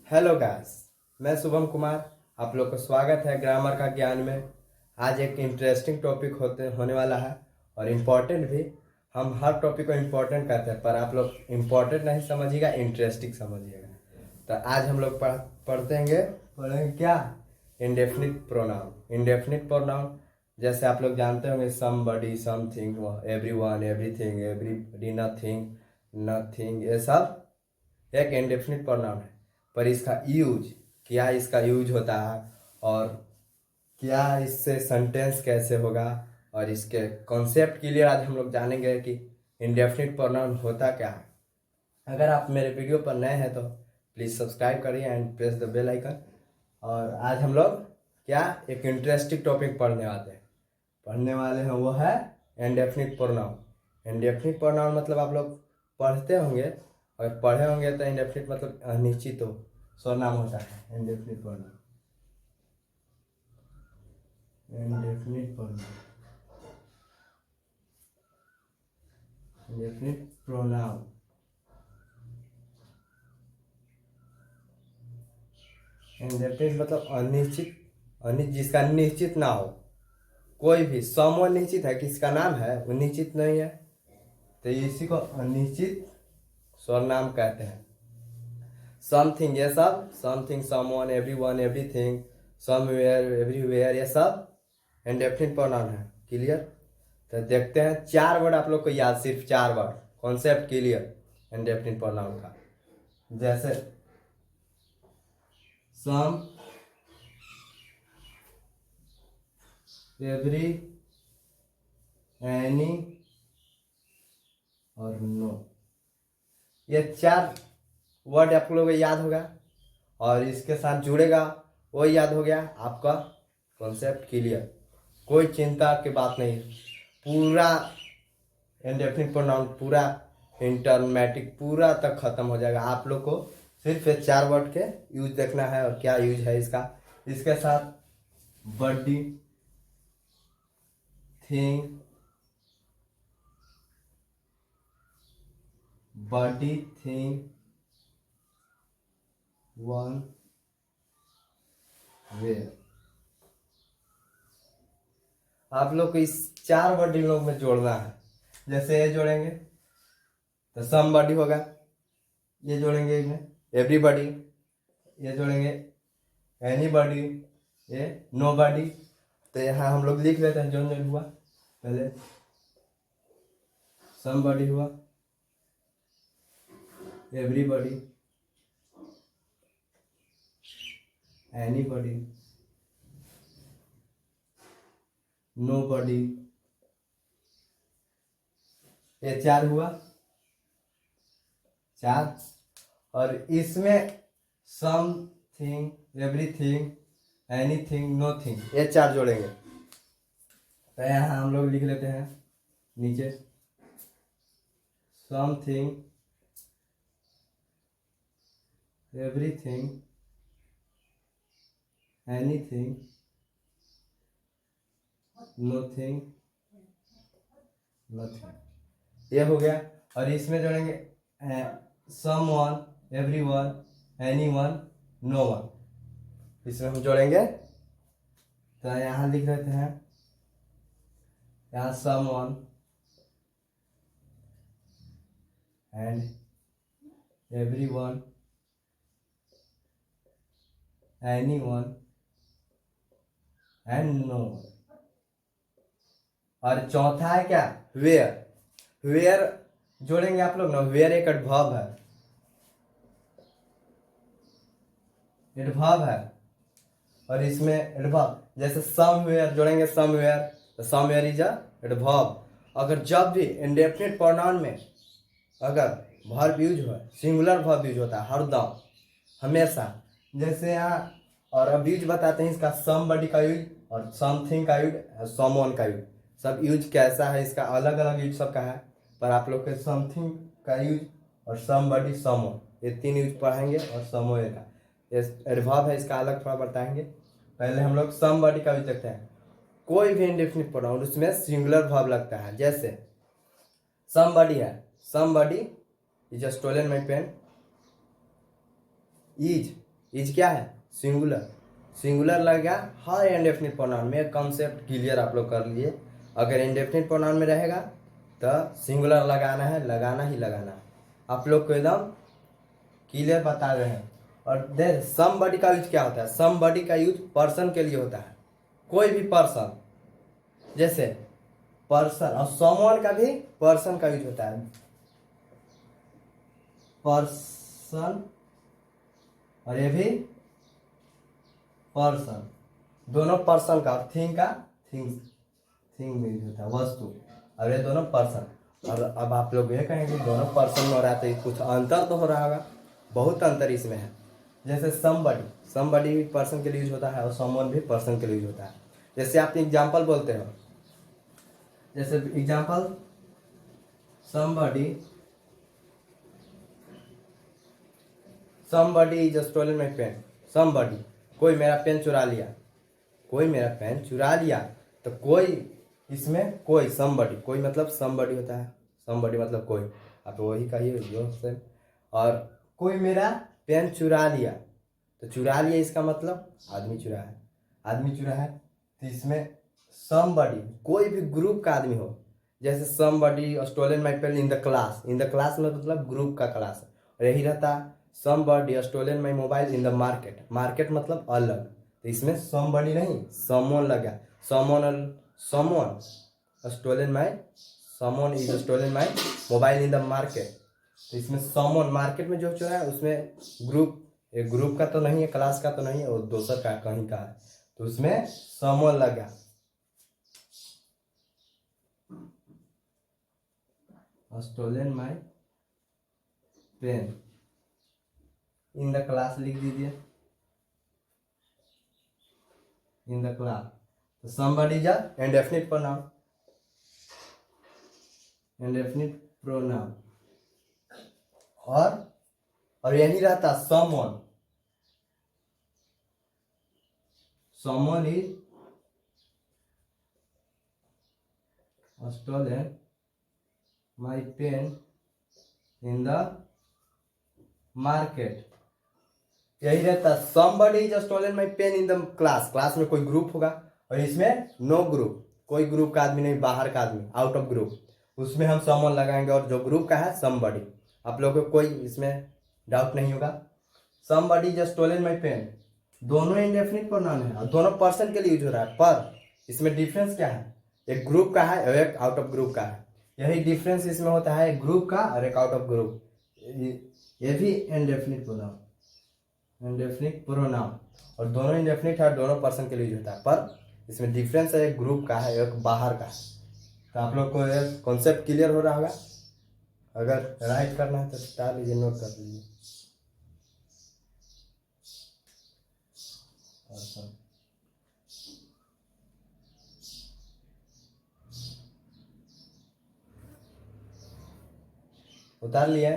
Hello guys, मैं शुभम कुमार। आप लोग को स्वागत है ग्रामर का ज्ञान में। आज एक इंटरेस्टिंग टॉपिक होने वाला है और इम्पोर्टेंट भी। हम हर टॉपिक को इम्पोर्टेंट कहते हैं, पर आप लोग इम्पोर्टेंट नहीं समझिएगा, इंटरेस्टिंग समझिएगा। तो आज हम लोग पढ़ेंगे क्या? Indefinite pronoun. इंडेफिनिट प्रोनाउन जैसे आप लोग जानते होंगे, somebody, something, everyone, everything, everybody, nothing, nothing, ये सब एक इंडेफिनिट प्रोनाउन है। पर इसका यूज, क्या इसका यूज होता है और क्या इससे सेंटेंस कैसे होगा और इसके कॉन्सेप्ट के लिए आज हम लोग जानेंगे कि इंडेफिनिट प्रोनाउन होता क्या है। अगर आप मेरे वीडियो पर नए हैं तो प्लीज़ सब्सक्राइब करिए and press the bell icon. और आज हम लोग क्या एक इंटरेस्टिंग टॉपिक पढ़ने वाले हैं, वो है इंडेफिनिट प्रोनाउन। इंडेफिनिट प्रोनाउन मतलब आप लोग पढ़ते होंगे, और पढ़े होंगे तो इंडेफिनिट मतलब अनिश्चित हो सर्वनाम होता है। Indefinite pronoun, indefinite pronoun, indefinite pronoun. Indefinite मतलब अनिश्चित, जिसका निश्चित ना हो। कोई भी समूह निश्चित है, किसका नाम है वो निश्चित नहीं है, तो इसी को अनिश्चित सर्वनाम कहते हैं। समथिंग, ये सब something, someone, everyone, everything, somewhere, everywhere, ये सब इंडेफिनिट प्रोनाउन है। क्लियर? तो देखते हैं, 4 वर्ड आप लोग को याद, सिर्फ 4 word, concept clear indefinite pronoun का। जैसे सम, एवरी, एनी और नो, ये 4 वर्ड आप लोगों को याद होगा और इसके साथ जुड़ेगा, वो याद हो गया आपका कॉन्सेप्ट क्लियर। कोई चिंता की बात नहीं, पूरा इंडेफिनिट प्रोनाउन पूरा इंटरमेटिक पूरा तक खत्म हो जाएगा। आप लोग को सिर्फ ये 4 वर्ड के यूज देखना है और क्या यूज है इसका। इसके साथ body, thing, body, thing, one, where. आप लोग को इस 4 वर्ड इन लोग में जोड़ना है। जैसे ये जोड़ेंगे तो समबडी होगा, ये जोड़ेंगे इसमें एवरीबॉडी, ये जोड़ेंगे एनीबॉडी, ये नोबॉडी। तो यहाँ हम लोग लिख लेते हैं जो जो हुआ। पहले समबडी हुआ, एवरीबॉडी, एनीबॉडी, नोबॉडी, ये 4 हुआ, 4। और इसमें समथिंग, एवरीथिंग, एनीथिंग, नोथिंग, ये 4 जोड़ेंगे। तो यहाँ हम लोग लिख लेते हैं नीचे, something, everything, anything, nothing, nothing, ये हो गया। और इसमें जोड़ेंगे someone, everyone, anyone, no one, इसमें हम जोड़ेंगे। तो यहाँ लिख लेते हैं, यहाँ someone and everyone, anyone and no one. और चौथा है क्या? वेयर। वेयर जोड़ेंगे आप लोग ना, वेयर एक एडवर्ब है, एडवर्ब है। और इसमें एडवर्ब जैसे समवेयर जोड़ेंगे, समवेयर, तो समवेयर इज अ एडवर्ब। अगर जब भी इंडेफिनिट प्रोनाउन में अगर वर्ब यूज हो, सिंगुलर वर्ब यूज होता है हरदम, हमेशा। जैसे यहाँ और अब यूज बताते हैं इसका, समबडी का यूज और समथिंग का यूज, समवन का यूज। सब यूज कैसा है इसका, अलग अलग यूज सबका है, पर आप लोग के समथिंग का यूज और समबडी, समवन, ये 3 यूज पढ़ेंगे। और समवेयर का ये एडवर्ब है, इसका अलग थोड़ा बताएंगे। पहले हम लोग समबडी का यूज देखते हैं। कोई भी इंडेफिनिट प्रोनाउन उसमें सिंगुलर वर्ब लगता है। जैसे समबडी है, somebody is stolen my pen, is is क्या है, सिंगुलर। सिंगुलर लग गया हर इंडेफिनिट प्रोनाउन में। कॉन्सेप्ट क्लियर आप लोग कर लिए। अगर इंडेफिनिट प्रोनाउन में रहेगा तो सिंगुलर लगाना है, लगाना ही लगाना है। आप लोग को एकदम क्लियर बता रहे हैं। और देख समबडी का यूज क्या होता है, समबडी का यूज पर्सन के लिए होता है, कोई भी पर्सन, जैसे पर्सन। और समवन का भी पर्सन का यूज होता है, पर्सन, और ये भी पर्सन, दोनों पर्सन का। और थिंग का, थिंग में यूज होता है, वस्तु। और ये दोनों पर्सन। और अब आप लोग ये कहेंगे दोनों पर्सन में हो रहा है तो कुछ अंतर तो हो रहा होगा। बहुत अंतर इसमें है। जैसे समबडी भी पर्सन के लिए यूज होता है और समवन भी पर्सन के लिए यूज होता है। जैसे आप एग्जाम्पल बोलते हो, जैसे example somebody is stolen my pen। somebody, कोई मेरा पेन चुरा लिया, कोई मेरा पेन चुरा लिया। तो कोई, इसमें कोई somebody, कोई मतलब somebody होता है, somebody मतलब कोई। आप वही कहिए जो से। और कोई मेरा पेन चुरा लिया, तो चुरा लिया इसका मतलब आदमी चुरा है, आदमी चुरा है। तो इसमें somebody कोई भी ग्रुप का आदमी हो, जैसे somebody stolen my pen in the class। In the class में मतलब ग्रुप का क्लास है। और यही रहता somebody stolen my mobile in the market। Market मतलब अलग। तो इसमें somebody नहीं someone लगा। someone stolen my, someone is stolen my mobile in the market। तो इसमें someone मार्केट में जो चुरा है उसमें ग्रुप, एक ग्रुप का तो नहीं है, क्लास का तो नहीं है, और दूसर का कहीं का है, तो उसमें someone लगा। stolen my pen in the class लिख दीजिए, इन द क्लास। तो somebody is a indefinite pronoun, indefinite pronoun। और यही रहता someone, someone is stolen my pen in the market। यही रहता somebody is stolen my pen in the class। Class में कोई ग्रुप होगा, और इसमें नो ग्रुप, कोई ग्रुप का आदमी नहीं, बाहर का आदमी, आउट ऑफ ग्रुप, उसमें हम someone लगाएंगे। और जो ग्रुप का है somebody। आप लोगों को कोई इसमें डाउट नहीं होगा। somebody is stolen my pen, दोनों इंडेफिनिट प्रोनाउन है और दोनों पर्सन के लिए यूज हो रहा है। पर इसमें डिफरेंस क्या है, एक ग्रुप का है और एक आउट ऑफ ग्रुप का है। यही डिफरेंस इसमें होता है, एक ग्रुप का और एक आउट ऑफ ग्रुप। ये भी इंडेफिनिट प्रोनाउन, इंडेफिनिट प्रोनाउन, और दोनों इंडेफिनिट है, दोनों पर्सन के लिए यूज होता है। पर इसमें डिफरेंस है, एक ग्रुप का है एक बाहर का है। तो आप लोग को ये कॉन्सेप्ट क्लियर हो रहा होगा। अगर राइट करना है तो डाल लीजिए, नोट कर लीजिए। उतार लिया,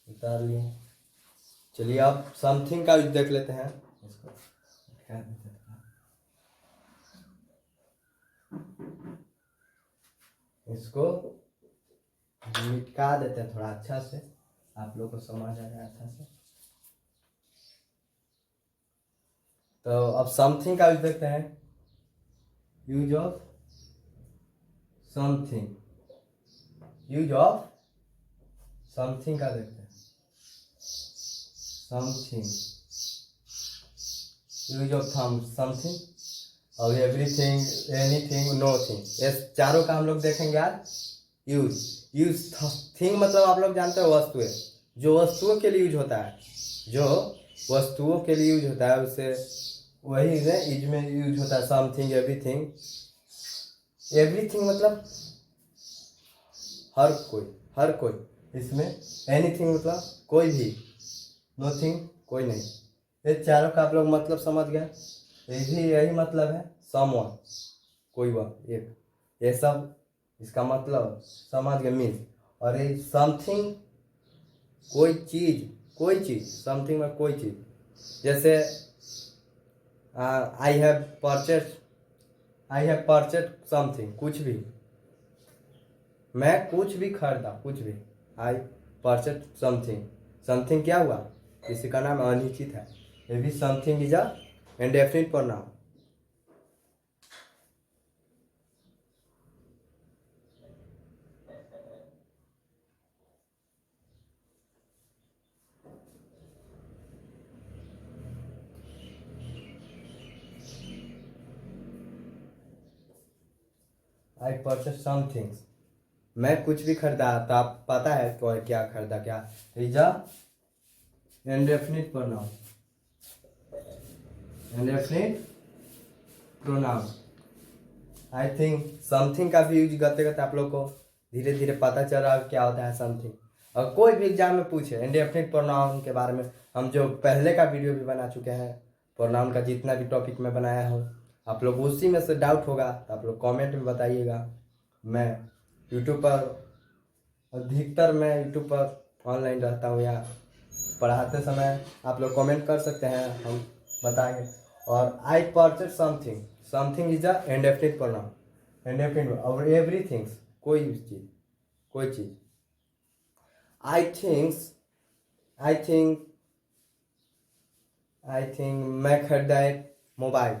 उतार लिए। चलिए अब समथिंग का देख लेते हैं। इसको मिटा देते हैं थोड़ा अच्छा से, आप लोग को समझ आ जाए अच्छा से। तो अब समथिंग का यूज देखते हैं। Use of something, use of something का देखते हैं। समथिंग, यूज ऑफ समथिंग, और एवरीथिंग, एनीथिंग, नोथिंग, ये चारों का हम लोग देखेंगे आज। यूज, यूज थिंग मतलब आप लोग जानते हो वस्तुएं, जो वस्तुओं के लिए यूज होता है, जो वस्तुओं के लिए यूज होता है उसे वही है इज में यूज होता है। समथिंग, एवरीथिंग, एवरीथिंग मतलब हर कोई, हर कोई। इसमें एनीथिंग मतलब कोई भी, नोथिंग कोई नहीं। ये चारों का आप लोग मतलब समझ गए। यही मतलब है समवन, कोई वह एक, ये सब इसका मतलब समझ गए मीन्स। और ये समथिंग कोई चीज, कोई चीज, समथिंग में कोई चीज। जैसे I have purchase I have purchase something, कुछ भी, मैं कुछ भी खरीदा, कुछ भी। आई परचेज समथिंग, समथिंग क्या हुआ, किसी का नाम अनिश्चित है, ये भी something is a indefinite pronoun. I purchase somethings, मैं कुछ भी खरीदा, तो आप पता है तो क्या खरीदा, क्या is a indefinite pronoun, indefinite pronoun. I think something का भी यूज करते करते आप लोग को धीरे धीरे पता चल रहा है क्या होता है समथिंग। और कोई भी एग्जाम में पूछे इंडेफिनिट प्रोनाउन के बारे में, हम जो पहले का वीडियो भी बना चुके हैं, प्रोनाउन का जितना भी टॉपिक मैं बनाया हूँ, आप लोग उसी में से डाउट होगा तो आप लोग कमेंट में बताइएगा। मैं यूट्यूब पर अधिकतर मैं यूट्यूब पर ऑनलाइन रहता हूँ, या पढ़ाते समय आप लोग कमेंट कर सकते हैं, हम बताएंगे। और I purchase something, something is a indefinite pronoun, indefinite. और एवरीथिंग्स, कोई भी चीज़, कोई चीज़। I thinks, I think, I think मैं खरीदा एक मोबाइल,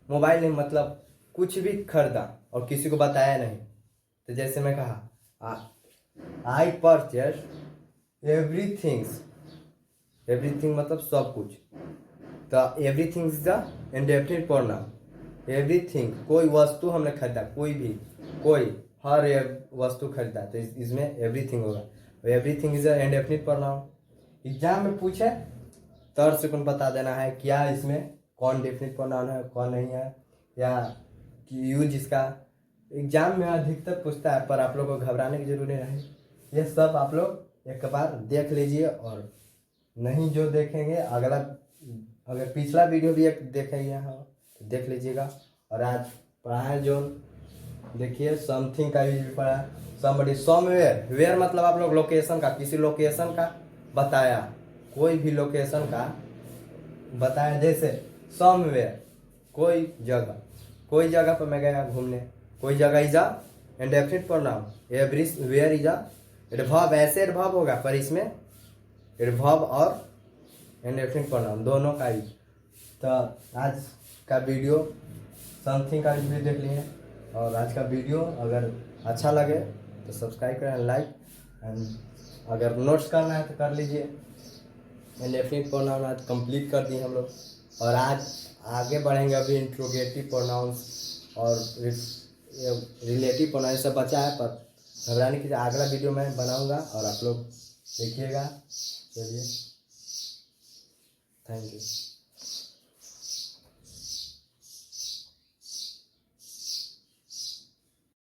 मोबाइल नहीं मतलब कुछ भी खरीदा और किसी को बताया नहीं। तो जैसे मैं कहा आई परचेज एवरीथिंग्स, एवरीथिंग मतलब सब कुछ, तो everything is the indefinite pronoun. Everything, कोई वस्तु हमने खरीदा, कोई भी, कोई, हर एक वस्तु खरीदा, तो इसमें एवरीथिंग होगा। Everything is a indefinite pronoun. Exam में पूछे तर्क से कौन बता देना है क्या इसमें कौन डेफिनिट प्रोनाउन है कौन नहीं है, या यूज इसका। एग्जाम में अधिकतर पूछता है, पर आप लोग को घबराने की जरूरत नहीं। ये सब आप लोग एक बार देख लीजिए, और नहीं जो देखेंगे अगला, अगर पिछला वीडियो भी एक देखेंगे हाँ तो देख लीजिएगा। और आज पढ़ा है जो, देखिए समथिंग का यूज भी पढ़ा, समबडी, समवेयर, वेयर मतलब आप लोग लोकेशन का, किसी लोकेशन का बताया, कोई भी लोकेशन का बताया, जैसे समवेयर, कोई जगह, कोई जगह पर मैं गया घूमने, कोई जगह is a indefinite pronoun, everywhere is a adverb, ऐसे एडवर्ब होगा, पर इसमें एडवर्ब और इंडेफिनिट प्रोनाउन दोनों का यूज। तो आज का वीडियो समथिंग का भी देख लिए, और आज का वीडियो अगर अच्छा लगे तो सब्सक्राइब करें, लाइक, एंड अगर नोट्स करना है तो कर लीजिए। इंडेफिनिट प्रोनाउन आज कंप्लीट कर दिए हम लोग, और आज आगे बढ़ेंगे। अभी इंट्रोगेटिव प्रोनाउंस और रिलेटिव प्रोनाउन सब बचा है, पर घबराने की अगला वीडियो मैं बनाऊंगा और आप लोग देखिएगा। चलिए, थैंक यू।